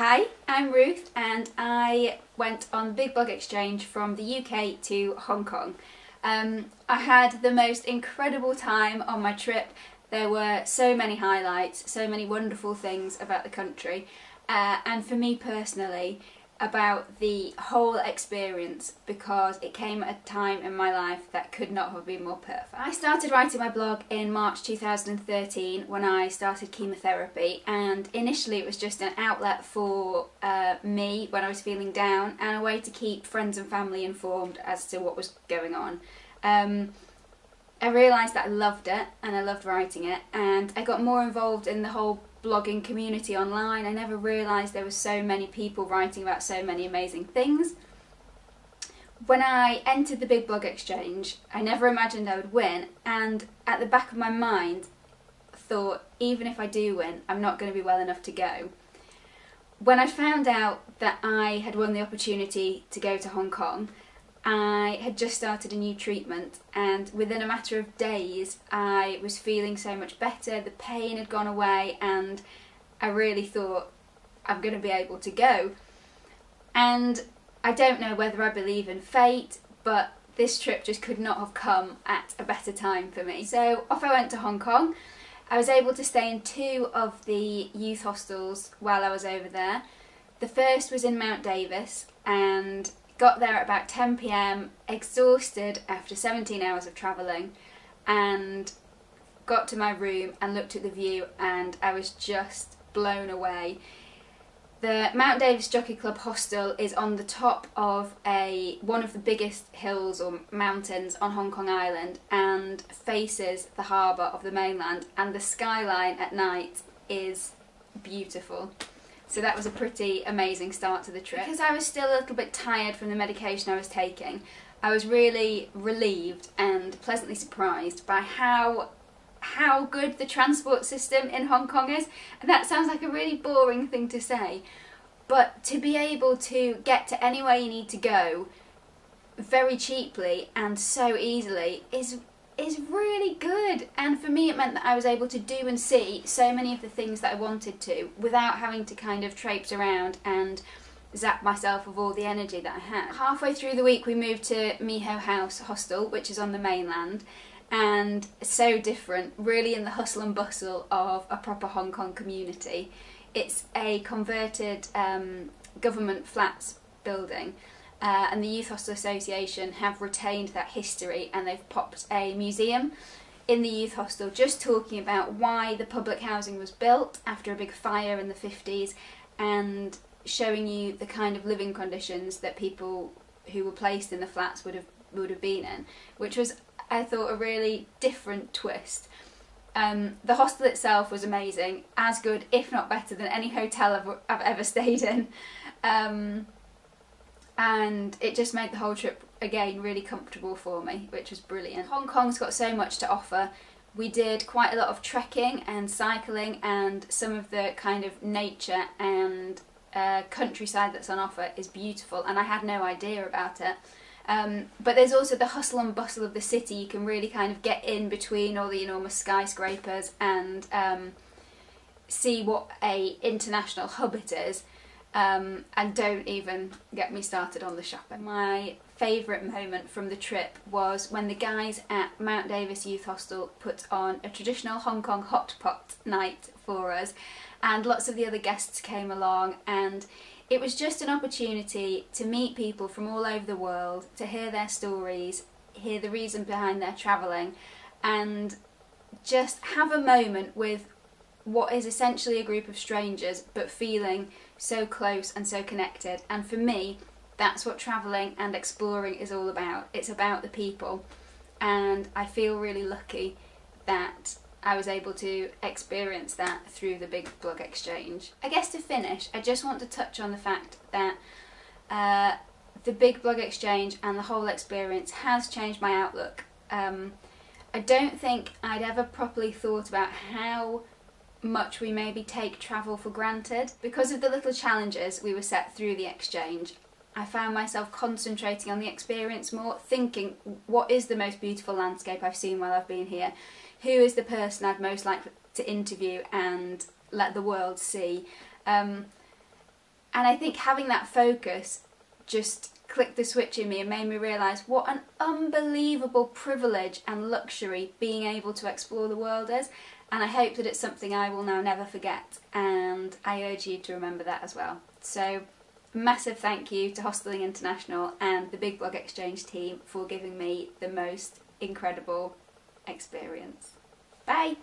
Hi, I'm Ruth and I went on the Big Blog Exchange from the UK to Hong Kong. I had the most incredible time on my trip. There were so many highlights, so many wonderful things about the country, and for me personally about the whole experience, because it came at a time in my life that could not have been more perfect. I started writing my blog in March 2013 when I started chemotherapy, and initially it was just an outlet for me when I was feeling down and a way to keep friends and family informed as to what was going on. I realised that I loved it and I loved writing it, and I got more involved in the whole blogging community online. I never realised there were so many people writing about so many amazing things. When I entered the Big Blog Exchange, I never imagined I would win, and at the back of my mind thought, even if I do win, I'm not going to be well enough to go. When I found out that I had won the opportunity to go to Hong Kong, I had just started a new treatment, and within a matter of days I was feeling so much better, the pain had gone away, and I really thought, I'm going to be able to go. And I don't know whether I believe in fate, but this trip just could not have come at a better time for me. So off I went to Hong Kong. I was able to stay in 2 of the youth hostels while I was over there. The first was in Mount Davis, and got there at about 10 PM, exhausted after 17 hours of travelling, and got to my room and looked at the view and I was just blown away. The Mount Davis Jockey Club hostel is on the top of one of the biggest hills or mountains on Hong Kong Island and faces the harbour of the mainland, and the skyline at night is beautiful. So that was a pretty amazing start to the trip. Because I was still a little bit tired from the medication I was taking, I was really relieved and pleasantly surprised by how good the transport system in Hong Kong is. And that sounds like a really boring thing to say, but to be able to get to anywhere you need to go very cheaply and so easily is really good. And for me it meant that I was able to do and see so many of the things that I wanted to without having to kind of traipse around and zap myself of all the energy that I had. Halfway through the week we moved to Miho House Hostel, which is on the mainland, and so different, really in the hustle and bustle of a proper Hong Kong community. It's a converted government flats building. And the Youth Hostel Association have retained that history, and they've popped a museum in the youth hostel just talking about why the public housing was built after a big fire in the 50s, and showing you the kind of living conditions that people who were placed in the flats would have been in, which was, I thought, a really different twist. The hostel itself was amazing, as good if not better than any hotel I've ever stayed in. And it just made the whole trip again really comfortable for me, which was brilliant. Hong Kong's got so much to offer. We did quite a lot of trekking and cycling, and some of the kind of nature and countryside that's on offer is beautiful, and I had no idea about it. But there's also the hustle and bustle of the city. You can really kind of get in between all the enormous skyscrapers and see what an international hub it is. And don't even get me started on the shopping. My favourite moment from the trip was when the guys at Mount Davis Youth Hostel put on a traditional Hong Kong hot pot night for us, and lots of the other guests came along, and it was just an opportunity to meet people from all over the world, to hear their stories, hear the reason behind their travelling, and just have a moment with what is essentially a group of strangers, but feeling so close and so connected. And for me, that's what travelling and exploring is all about. It's about the people, and I feel really lucky that I was able to experience that through the Big Blog Exchange. I guess to finish, I just want to touch on the fact that the Big Blog Exchange and the whole experience has changed my outlook. I don't think I'd ever properly thought about how much we maybe take travel for granted. Because of the little challenges we were set through the exchange, I found myself concentrating on the experience more, thinking, what is the most beautiful landscape I've seen while I've been here? Who is the person I'd most like to interview and let the world see? And I think having that focus just clicked the switch in me and made me realise what an unbelievable privilege and luxury being able to explore the world is. And I hope that it's something I will now never forget, and I urge you to remember that as well. So massive thank you to Hosteling International and the Big Blog Exchange team for giving me the most incredible experience. Bye!